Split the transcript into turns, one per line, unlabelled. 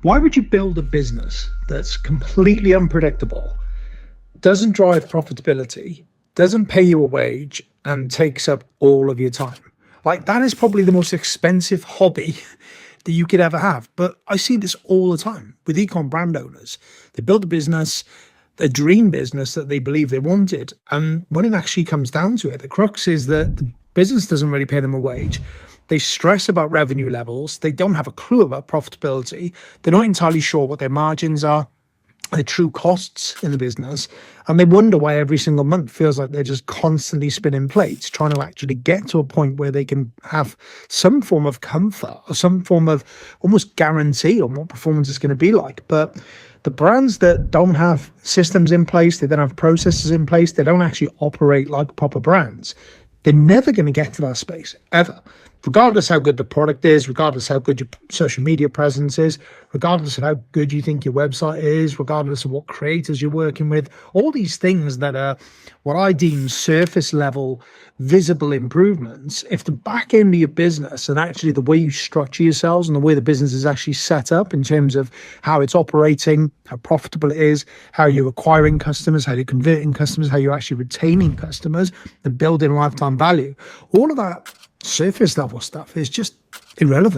Why would you build a business that's completely unpredictable, doesn't drive profitability, doesn't pay you a wage, and takes up all of your time? Like, that is probably the most expensive hobby that you could ever have. But I see this all the time with ecom brand owners. They build a business, a dream business that they believe they wanted. And when it actually comes down to it, the crux is that the business doesn't really pay them a wage. They stress about revenue levels. They don't have a clue about profitability. They're not entirely sure what their margins are, the true costs in the business. And they wonder why every single month feels like they're just constantly spinning plates, trying to actually get to a point where they can have some form of comfort or some form of almost guarantee on what performance is going to be like. But the brands that don't have systems in place, they don't have processes in place, they don't actually operate like proper brands, they're never going to get to that space, ever. Regardless how good the product is, regardless how good your social media presence is, regardless of how good you think your website is, regardless of what creators you're working with, all these things that are what I deem surface level, visible improvements, if the back end of your business and actually the way you structure yourselves and the way the business is actually set up in terms of how it's operating, how profitable it is, how you're acquiring customers, how you're converting customers, how you're actually retaining customers and building lifetime value, all of that surface level stuff is just irrelevant.